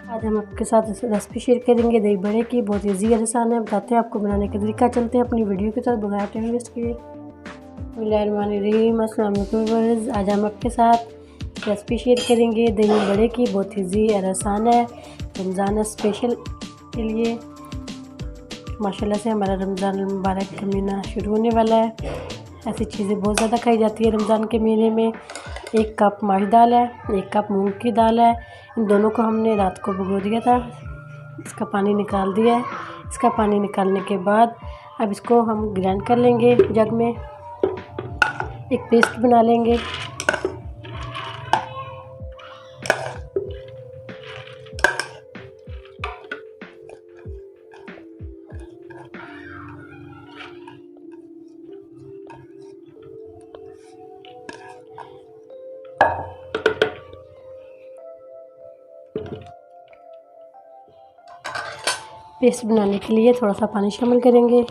आज हम आपके साथ रेसिपी शेयर करेंगे दही बड़े की। बहुत ईजी और आसान है, बताते हैं आपको बनाने का तरीका। चलते हैं अपनी वीडियो के साथ बगैर टाइम वेस्ट किए। बिस्मिल्लाहिर्रहमानिर्रहीम। अस्सलाम वालेकुम व्यूअर्स, आज हम आपके साथ रेसिपी शेयर करेंगे दही बड़े की। बहुत ईजी और आसान है, रमज़ान स्पेशल के लिए। माशाल्लाह से हमारा रमज़ान मुबारक का महीना शुरू होने वाला है। ऐसी चीज़ें बहुत ज़्यादा खाई जाती है रमज़ान के महीने में। 1 कप माही दाल है, 1 कप मूंग की दाल है। इन दोनों को हमने रात को भिगो दिया था, इसका पानी निकाल दिया है। इसका पानी निकालने के बाद अब इसको हम ग्राइंड कर लेंगे जग में, एक पेस्ट बना लेंगे। पेस्ट बनाने के लिए थोड़ा सा पानी शामिल करेंगे।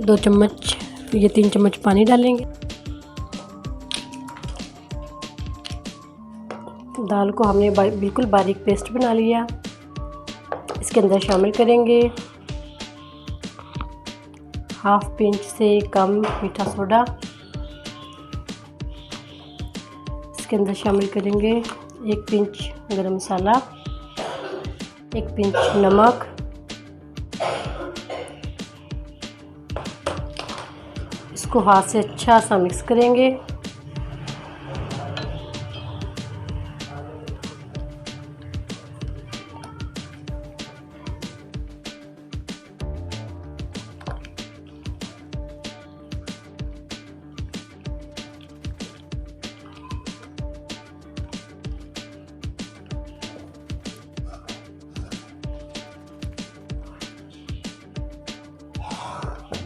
दो चम्मच या 3 चम्मच पानी डालेंगे। दाल को हमने बिल्कुल बारीक पेस्ट बना लिया। इसके अंदर शामिल करेंगे 1/2 पिंच से कम मीठा सोडा। इसके अंदर शामिल करेंगे 1 पिंच गरम मसाला, 1 पिंच नमक, इसको हाथ से अच्छा सा मिक्स करेंगे।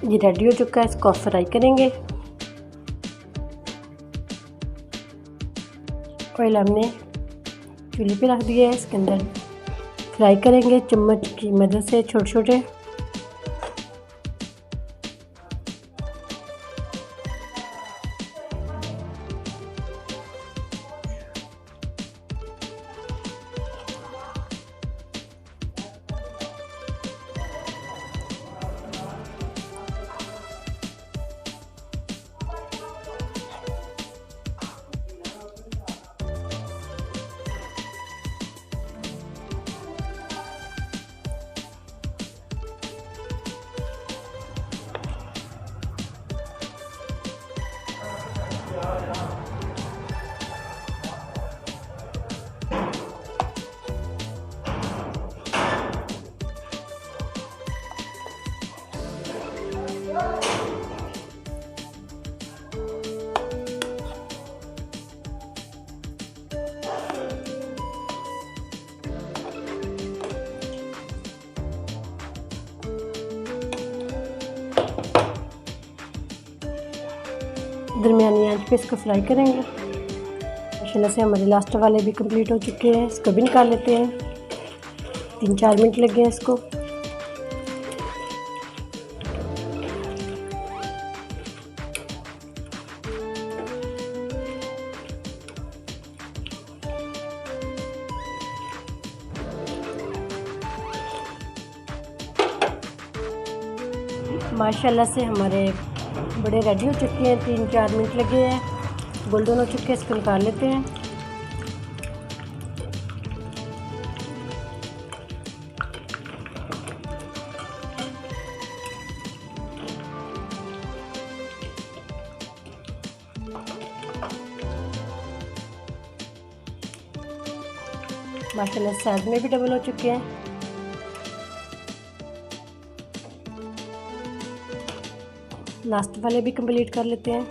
ये रेडी हो चुका है, इसको फ्राई करेंगे। ऑयल हमने चूल्हे पे रख दिया है, इसके अंदर फ्राई करेंगे चम्मच की मदद से छोटे छोटे। दरमियानी आंच पे इसको फ्राई करेंगे। माशाल्लाह से हमारे लास्ट वाले भी कंप्लीट हो चुके हैं, इसको भी निकाल लेते हैं। 3-4 मिनट लगे हैं इसको। माशाल्लाह से हमारे बड़े रेडी हो चुके हैं। 3-4 मिनट लगे हैं, गोल्डन हो चुके हैं, इसको निकाल लेते हैं। माशाल्लाह साइज में भी डबल हो चुके हैं। लास्ट वाले भी कंप्लीट कर लेते हैं।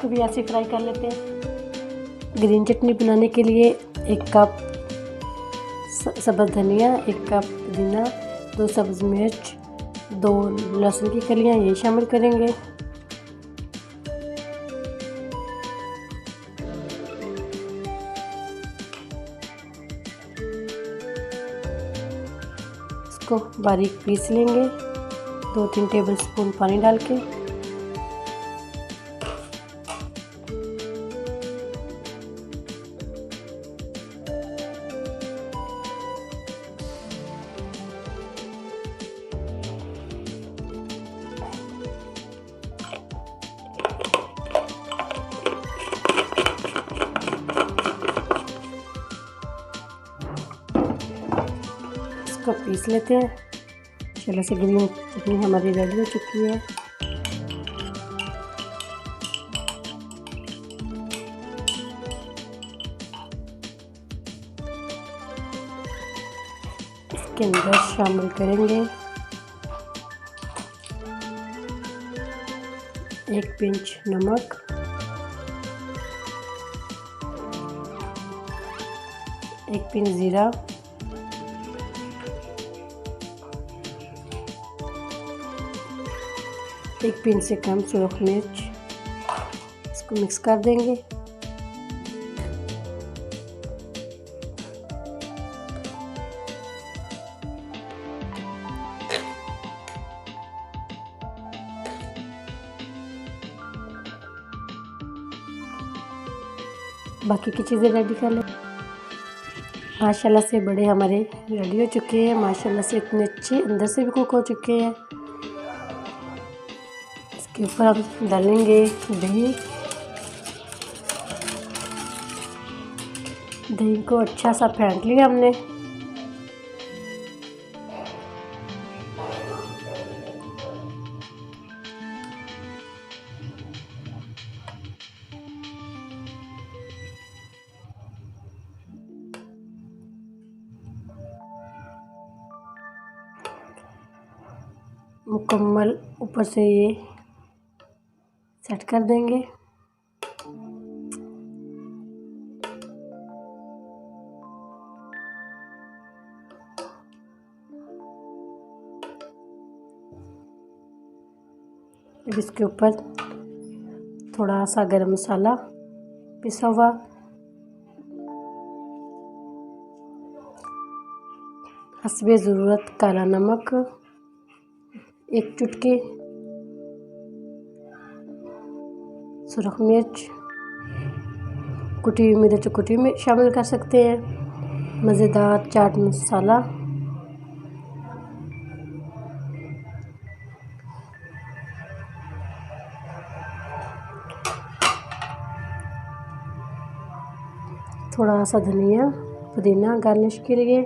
इसको भी ऐसे फ्राई कर लेते हैं। ग्रीन चटनी बनाने के लिए 1 कप सब्ज़ धनिया, 1 कप पुदीना, 2 सब्ज़ मिर्च, 2 लहसुन की कलियां ये शामिल करेंगे। इसको बारीक पीस लेंगे 2-3 टेबलस्पून पानी डाल के। इसको पीस लेते हैं। चलो से ग्रीन चटनी हमारी रेडी हो चुकी है। इसके अंदर शामिल करेंगे 1 पिंच नमक, 1 पिंच ज़ीरा, 1 पिंच से कम सुरख मिर्च। इसको मिक्स कर देंगे। बाकी की चीज़ें रेडी कर लें। माशाल्लाह से बड़े हमारे रेडी हो चुके हैं। माशाल्लाह से इतने अच्छे अंदर से भी कुक हो चुके हैं। इसके ऊपर हम डालेंगे दही। दही को अच्छा सा फेंट लिया हमने। मुकम्मल ऊपर से ये सेट कर देंगे। अब इसके ऊपर थोड़ा सा गरम मसाला पिसा हुआ, हस्बे ज़रूरत काला नमक 1 चुटकी, सुरख मिर्च, कुटी हुई मिर्च कुटी में शामिल कर सकते हैं, मज़ेदार चाट मसाला, थोड़ा सा धनिया पुदीना गार्निश के लिए,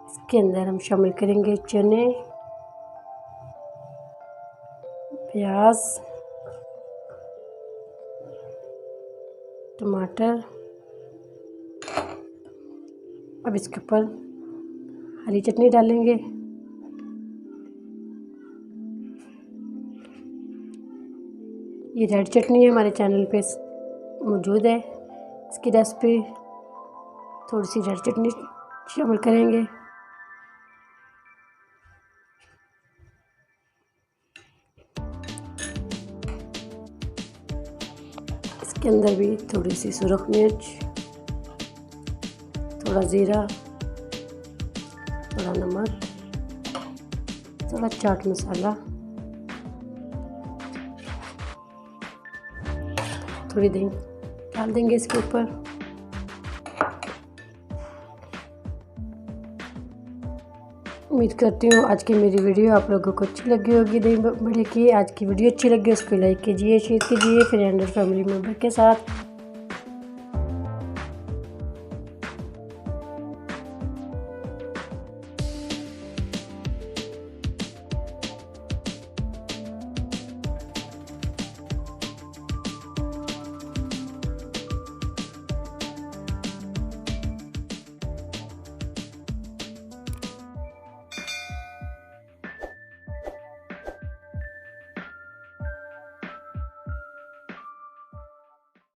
इसके अंदर हम शामिल करेंगे चने, प्याज, टमाटर। अब इसके ऊपर हरी चटनी डालेंगे। ये रेड चटनी है, हमारे चैनल पे मौजूद है। इसकी रेसिपी थोड़ी सी रेड चटनी शामिल करेंगे। इसके अंदर भी थोड़ी सी सुरख मिर्च, थोड़ा ज़ीरा, थोड़ा नमक, थोड़ा चाट मसाला, थोड़ी दही डाल देंगे इसके ऊपर। उम्मीद करती हूँ आज की मेरी वीडियो आप लोगों को अच्छी लगी होगी। दही बड़े की आज की वीडियो अच्छी लगी उसको लाइक कीजिए, शेयर कीजिए फ्रेंड और फैमिली मेम्बर के साथ।